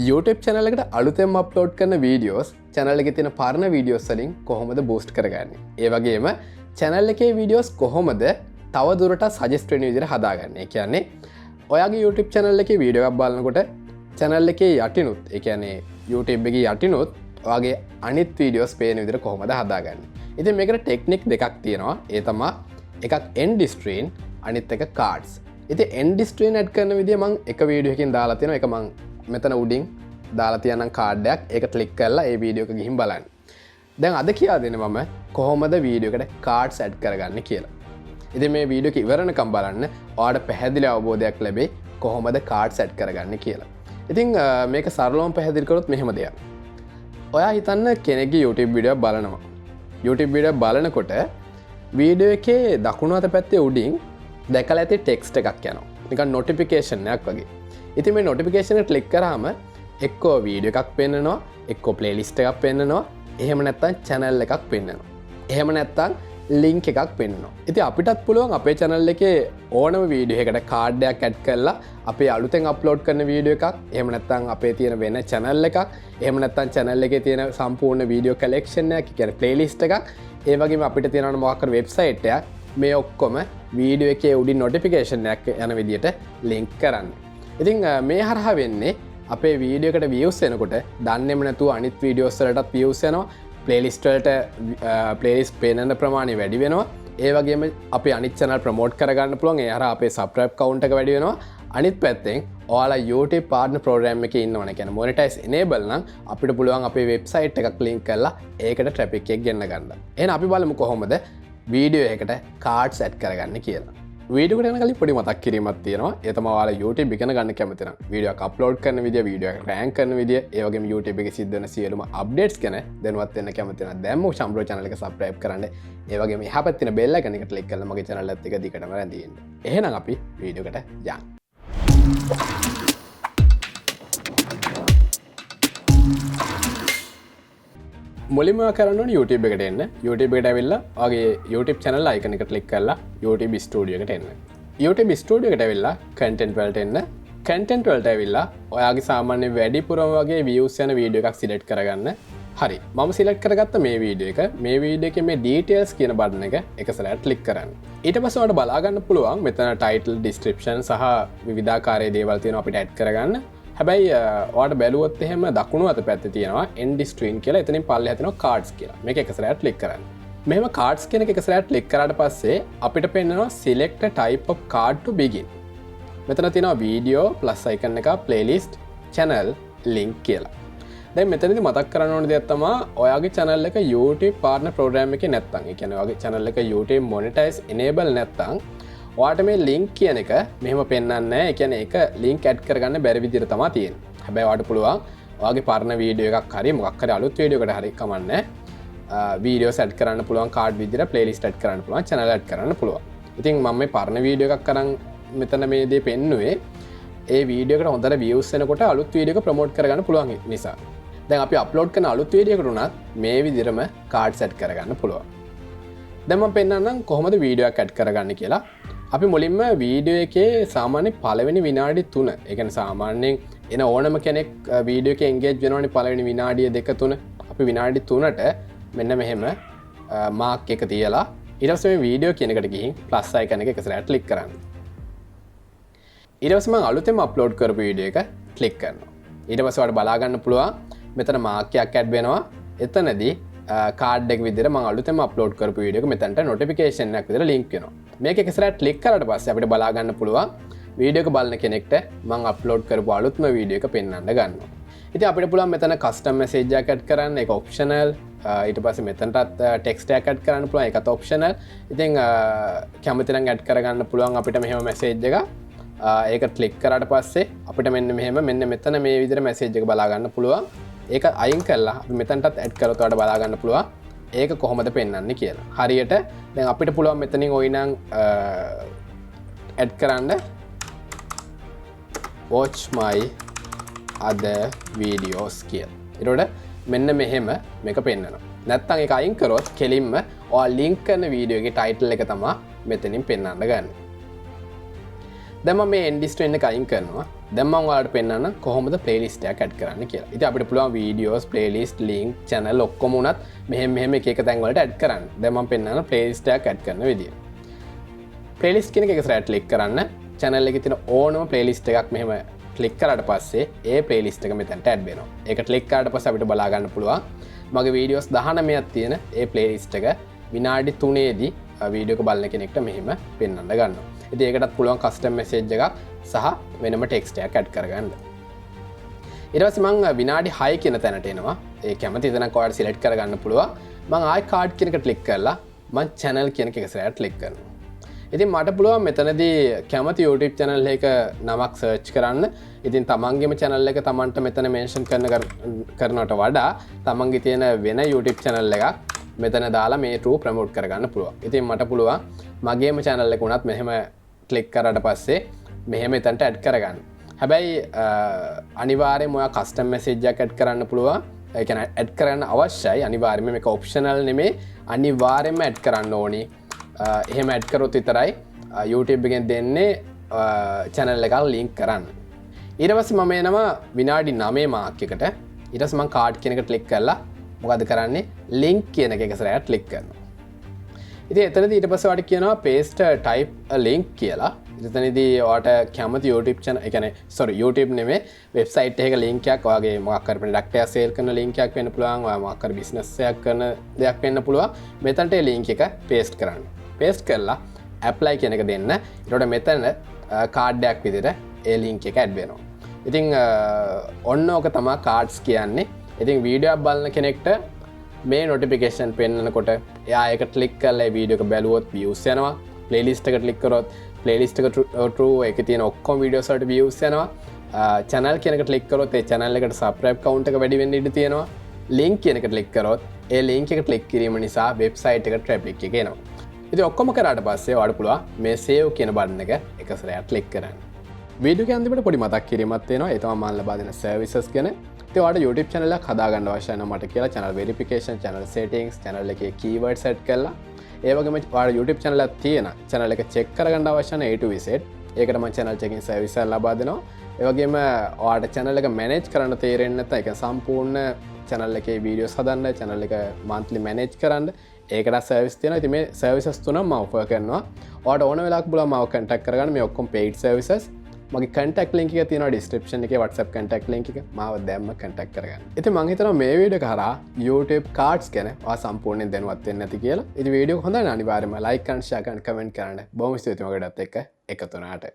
YouTube channel එකට අලුතෙන්ම upload කරන වීඩියෝස් channel එකේ තියෙන පරණ වීඩියෝස් වලින් කොහොමද බූස්ට් කරගන්නේ? ඒ වගේම channel එකේ වීඩියෝස් කොහොමද තව දුරටත් සජෙස්ට් වෙන විදිහට හදාගන්නේ? ඒ කියන්නේ ඔයාගේ YouTube channel එකේ වීඩියෝ එකක් බලනකොට channel එකේ යටිනුත් ඒ කියන්නේ YouTube එකේ යටිනුත් ඔයාගේ අනිත් වීඩියෝස් පේන විදිහට කොහොමද හදාගන්නේ? ඉතින් මේකට ටෙක්නික් දෙකක් තියෙනවා. ඒ තමයි එකක් end screen අනිත් එක cards. ඉතින් end screen add කරන විදිය මම එක වීඩියෝ එකකින් දාලා තියෙනවා. ඒක මම මෙතන උඩින් දාලා තියනම් කාඩ්ඩයක් ඒක ක්ලික් කරලා ඒ වීඩියෝ එක ගිහින් බලන්න. දැන් අද කියා දෙන්නේ මම කොහොමද වීඩියෝ එකට කාඩ්ස් ඇඩ් කරගන්නේ කියලා. ඉතින් මේ වීඩියෝ එක ඉවරනකම් බලන්න ඔයාලට පැහැදිලි අවබෝධයක් ලැබෙයි කොහොමද කාඩ්ස් ඇඩ් කරගන්නේ කියලා. ඉතින් මේක සරලවම පැහැදිලි කරොත් මෙහෙම දෙයක්. ඔයා හිතන්න කෙනෙක්ගේ YouTube වීඩියෝ බලනවා. YouTube වීඩියෝ බලනකොට වීඩියෝ එකේ දකුණු අත පැත්තේ උඩින් දැකලා ඇති ටෙක්ස්ට් එකක් යනවා. නිකන් නොටිෆිකේෂන් එකක් වගේ. ඉතින් මේ නොටිෆිකේෂන් එක ක්ලික් කරාම එක්කෝ වීඩියෝ එකක් පෙන්නනවා, එක්කෝ ප්ලේලිස්ට් එකක් පෙන්නනවා, එහෙම නැත්නම් channel එකක් පෙන්නනවා. එහෙම නැත්නම් link එකක් පෙන්නනවා. ඉතින් අපිටත් පුළුවන් අපේ channel එකේ ඕනම වීඩියෝ එකකට කාඩ් එකක් ඇඩ් කරලා අපේ අලුතෙන් අප්ලෝඩ් කරන වීඩියෝ එකක්, එහෙම නැත්නම් අපේ තියෙන වෙන channel එකක්, එහෙම නැත්නම් channel එකේ තියෙන සම්පූර්ණ වීඩියෝ collection එකක්, කියන්නේ playlist එකක්, ඒ වගේම අපිට තියෙනවා මොකක් කර වෙබ්සයිට් එකක් මේ ඔක්කොම වීඩියෝ එකේ උඩින් නොටිෆිකේෂන් එකක් යන විදිහට link කරන්න. ඉතින් මේ හරහා වෙන්නේ අපේ වීඩියෝ එකට views එනකොට දන්නේම නැතුව අනිත් වීඩියෝස් වලටත් views එනවා, playlist වලට playlist පේනන ප්‍රමාණය වැඩි වෙනවා. ඒ වගේම අපේ අනිත් channel promote කරගන්න පුළුවන්. ඒ හරහා අපේ subscribe count එක වැඩි වෙනවා. අනිත් පැත්තෙන් ඔයාලා YouTube partner program එකේ ඉන්නවනේ කියන්නේ monetize enable නම් අපිට පුළුවන් අපේ website එකක් link කරලා ඒකට traffic එක ගෙන්න ගන්න. එහෙනම් අපි බලමු කොහොමද වීඩියෝ එකකට cards add කරගන්නේ කියලා. වීඩියෝ එකට යන කලින් පොඩි මතක් කිරීමක් තියෙනවා. ඒ තමයි ඔයාලා YouTube ඉගෙන ගන්න කැමති නම් වීඩියෝ එක අප්ලෝඩ් කරන විදිය, වීඩියෝ එක රෑන්ක් කරන විදිය, ඒ වගේම YouTube එකේ සිද්ධ වෙන සියලුම අප්ඩේට්ස් ගැන දැනුවත් වෙන්න කැමති නම් දැන්ම Shambro channel එක subscribe කරන්න. ඒ වගේම එහා පැත්තේ තියෙන bell icon එක click කරලා මගේ channel එකත් එක දිගටම රැඳී ඉන්න. එහෙනම් අපි වීඩියෝ එකට යමු. මුලින්ම කරන්න ඕනේ YouTube එකට එන්න. YouTube එකට ඇවිල්ලා ඔයාගේ YouTube channel icon එක click කරලා YouTube Studio එකට එන්න. YouTube Studio එකට ඇවිල්ලා content වලට එන්න. content වලට ඇවිල්ලා ඔයාගේ සාමාන්‍ය වැඩිපුරම වගේ views යන වීඩියෝ එකක් select කරගන්න. හරි. මම select කරගත්ත මේ වීඩියෝ එක. මේ වීඩියෝ එකේ මේ details කියන බටන් එක එක සැරයක් click කරන්න. ඊට පස්සේ ඔයාලට බලා ගන්න පුළුවන් මෙතන title, description සහ විවිධාකාරයේ දේවල් තියෙනවා අපිට add කරගන්න. හැබැයි ඔයාට බැලුවොත් එහෙම දකුණු අත පැත්තේ තියෙනවා end screen කියලා. එතනින් පල්ලෙහා තියෙනවා cards කියලා. මේක එක සැරයක් click කරන්න. මෙහෙම cards කියන එක සැරයක් click කරාට පස්සේ අපිට පෙන්නනවා select a type of card to begin. මෙතන තියෙනවා video plus icon එක, playlist, channel, link කියලා. දැන් මෙතනදී මතක් කරගන්න ඕන දෙයක් තමයි ඔයාගේ channel එක YouTube partner program එකේ නැත්නම්, ඒ කියන්නේ ඔයාගේ channel එක YouTube monetize enable නැත්නම් ඔයාට මේ link කියන එක මෙහෙම පෙන්වන්නේ නැහැ. ඒ කියන්නේ ඒක link add කරගන්න බැරි විදිහට තමයි තියෙන්නේ. හැබැයි ඔයාට පුළුවන් ඔයාගේ පරණ වීඩියෝ එකක් හරි මොකක් හරි අලුත් වීඩියෝ එකකට හරි කමන්නේ වීඩියෝස් add කරන්න පුළුවන්, කාඩ් විදිහට playlist add කරන්න පුළුවන්, channel add කරන්න පුළුවන්. ඉතින් මම මේ පරණ වීඩියෝ එකක් අරන් මෙතන මේ දේ පෙන්නුවේ ඒ වීඩියෝ එකට හොඳට views එනකොට අලුත් වීඩියෝ එක promote කරගන්න පුළුවන් නිසා. දැන් අපි අප්ලෝඩ් කරන අලුත් වීඩියෝ එකට උනත් මේ විදිහටම cards add කරගන්න පුළුවන්. දැන් මම පෙන්නන්නම් කොහොමද වීඩියෝ එකක් add කරගන්නේ කියලා. අපි මුලින්ම වීඩියෝ එකේ සාමාන්‍ය පළවෙනි විනාඩි 3, ඒ කියන්නේ සාමාන්‍යයෙන් එන ඕනම කෙනෙක් වීඩියෝ එකේ engage වෙනවනේ පළවෙනි විනාඩිය 2 3. අපි විනාඩි 3ට මෙන්න මෙහෙම මාක් එක තියලා ඊට පස්සේ මේ වීඩියෝ කියන එකට ගිහින් ප්ලස් icon එක සැරයක් ක්ලික් කරන්න. ඊට පස්සේ මම අලුතෙන්ම අප්ලෝඩ් කරපු වීඩියෝ එක ක්ලික් කරනවා. ඊට පස්සේ ඔයාලට බලා ගන්න පුළුවන් මෙතන මාක් එකක් ඇඩ් වෙනවා. එතනදී කාඩ් එක විදිහට මම අලුතෙන්ම අප්ලෝඩ් කරපු වීඩියෝ එක මෙතනට නොටිෆිකේෂන් එකක් විදිහට ලින්ක් වෙනවා. මේක එක සැරයක් ක්ලික් කරාට පස්සේ අපිට බලා ගන්න පුළුවන් වීඩියෝ එක බලන කෙනෙක්ට මම අප්ලෝඩ් කරපු අලුත්ම වීඩියෝ එක පෙන්වන්න ගන්නවා. ඉතින් අපිට පුළුවන් මෙතන කස්ටම් මෙසේජ් එකක් ඇඩ් කරන්න, ඒක ඔප්ෂනල්. ඊට පස්සේ මෙතනටත් ටෙක්ස්ට් එකක් ඇඩ් කරන්න පුළුවන්, ඒකත් ඔප්ෂනල්. ඉතින් කැමති නම් ඇඩ් කරගන්න පුළුවන් අපිට මෙහෙම මෙසේජ් එක. ඒක ක්ලික් කරාට පස්සේ අපිට මෙන්න මෙතන මේ විදිහට මෙසේජ් එක බලා ගන්න පුළුවන්. ඒක අයින් කරලා අපි මෙතනටත් ඇඩ් කරලා ඔයාලට බලා ගන්න පුළුවන් ඒක කොහොමද පෙන්වන්නේ කියලා. හරියට දැන් අපිට පුළුවන් මෙතනින් ඔයිනම් ඇඩ් කරන්න watch my other videos කියලා. ඊට මෙන්න මෙහෙම මේක පෙන්වනවා. නැත්තම් ඒක අයින් කරොත් කෙලින්ම ඔයා ලින්ක් කරන වීඩියෝ එකේ ටයිටල් එක තමයි මෙතනින් පෙන්වන්න ගන්න. දැන් මම මේ end screen එක අයින් කරනවා. දැන් මම ඔයාලට පෙන්නන්න කොහොමද ප්ලේලිස්ට් එකක් ඇඩ් කරන්න කියලා. ඉතින් අපිට පුළුවන් වීඩියෝස්, ප්ලේලිස්ට්, ලින්ක්, channel ඔක්කොම උනත් මෙහෙම එක තැන් වලට ඇඩ් කරන්න. දැන් මම පෙන්නන්න ප්ලේලිස්ට් එකක් ඇඩ් කරන විදිය. ප්ලේලිස්ට් කියන එක සරලව ක්ලික් කරන්න. channel එකේ තියෙන ඕනම ප්ලේලිස්ට් එකක් මෙහෙම ක්ලික් කරාට පස්සේ ඒ ප්ලේලිස්ට් එක මෙතනට ඇඩ් වෙනවා. ඒක ක්ලික් කරාට පස්සේ අපිට බලා ගන්න පුළුවන් මගේ වීඩියෝස් 19ක් තියෙන ඒ ප්ලේලිස්ට් එක විනාඩි 3ේදී වීඩියෝ එක බලන කෙනෙක්ට මෙහෙම පෙන්වන්න ගන්නවා. ඉතින් ඒකටත් පුළුවන් කස්ටම් මෙසේජ් එකක් සහ වෙනම ටෙක්ස්ට් එකක් ඇඩ් කරගන්න. ඊට පස්සේ මම විනාඩි 6 කියන තැනට එනවා. ඒ කැමති තැනක් ඔයාලට සිලෙක්ට් කරගන්න පුළුවන්. මම ආයි කාඩ් කියන එක ක්ලික් කරලා මම channel කියන එක ඉස්සරහට ක්ලික් කරනවා. ඉතින් මට පුළුවන් මෙතනදී කැමති YouTube channel එක නමක් search කරන්න. ඉතින් තමන්ගේම channel එක තමන්ට මෙතන mention කරනවට වඩා තමන්ගේ තියෙන වෙන YouTube channel එකක් මෙතන දාලා මේ true promote කරගන්න පුළුවන්. ඉතින් මට පුළුවන් මගේම channel එක උනත් මෙහෙම ක්ලික් කරාට පස්සේ මෙහෙම එතනට ඇඩ් කරගන්න. හැබැයි අනිවාර්යයෙන්ම ඔයා කස්ටම් මෙසේජ් එකක් ඇඩ් කරන්න පුළුවන්. ඒ කියන්නේ ඇඩ් කරන්න අවශ්‍යයි. අනිවාර්යයෙන්ම මේක ඔප්ෂනල් නෙමෙයි. අනිවාර්යයෙන්ම ඇඩ් කරන්න ඕනි. එහෙම ඇඩ් කරොත් විතරයි YouTube එකෙන් දෙන්නේ channel එකක් link කරන්න. ඊට පස්සේ මම එනවා විනාඩි 9 මාක් එකට. ඊට පස්සේ මම කාඩ් කියන එක ක්ලික් කරලා මොකද කරන්නේ? link කියන එක ඉස්සරහට ක්ලික් කරනවා. ඉතින් එතනදී ඊට පස්සේ ඔයාලට කියනවා paste type a link කියලා. එතනදී ඔයාලට කැමති YouTube channel, ඒ කියන්නේ YouTube නෙමෙයි website එකක link එකක් ඔයාගේ මොකක් හරි product එකක් sale කරන link එකක් වෙන්න පුළුවන්. ඔයා මොකක් හරි business එකක් කරන දෙයක් වෙන්න පුළුවන්. මෙතනට ඒ link එක paste කරන්න. paste කරලා apply කියන එක දෙන්න. ඊට මෙතන card එකක් විදිහට ඒ link එක add වෙනවා. ඉතින් ඔන්න ඕක තමයි cards කියන්නේ. ඉතින් වීඩියෝ එකක් බලන කෙනෙක්ට මේ notification පෙන්නනකොට එයා ඒක ක්ලික් කරලා ඒ වීඩියෝ එක බැලුවොත් views යනවා. playlist එක ක්ලික් කරොත් playlist එක true එකේ තියෙන ඔක්කොම වීඩියෝස් වලට views යනවා. channel කියන එක ක්ලික් කරොත් ඒ channel එකට subscribe count එක වැඩි වෙන්න ඉඩ තියෙනවා. link කියන එක ක්ලික් කරොත් ඒ link එක ක්ලික් කිරීම නිසා website එකට traffic එක එනවා. ඉතින් ඔක්කොම කරාට පස්සේ ඔයාලට පුළුවන් මේ save කියන බටන් එක එක සැරයක් ක්ලික් කරන්න. වීඩියෝ එක අන්තිමට පොඩි මතක් කිරීමක් තියෙනවා. ඒ තමයි මම ලබා දෙන services ගැන. ඉතින් ඔයාලට YouTube channel එකක් හදාගන්න අවශ්‍ය නම් මට කියලා channel verification, channel settings, channel එකේ keyword set කරලා ඒ වගේම ඔයාලා YouTube channel එකක් තියෙන channel එක check කරගන්න අවශ්‍ය නම් A to Z. ඒකට මම channel checking service එක ලබා දෙනවා. ඒ වගේම ඔයාලට channel එක manage කරන්න තේරෙන්නේ නැත්නම් ඒක සම්පූර්ණ channel එකේ videos හදන්න, channel එක monthly manage කරන්න ඒකට service තියෙනවා. ඉතින් මේ services තුනම මම offer කරනවා. ඔයාලට ඕන වෙලාවක බලන්න මාව contact කරගන්න. මේ ඔක්කොම paid services. මගේ contact link එක තියෙනවා description එකේ, WhatsApp contact link එක. මාව දැම්ම contact කරගන්න. ඉතින් මම හිතනවා මේ වීඩියෝ එක හරහා YouTube cards ගැන ඔයා සම්පූර්ණයෙන් දැනුවත් වෙන්න ඇති කියලා. ඉතින් වීඩියෝ එක හොඳයි නම් අනිවාර්යයෙන්ම like කරන්න, share කරන්න, comment කරන්න. බොහොම ස්තුතියි මගටත් එක්ක එකතු වුණාට.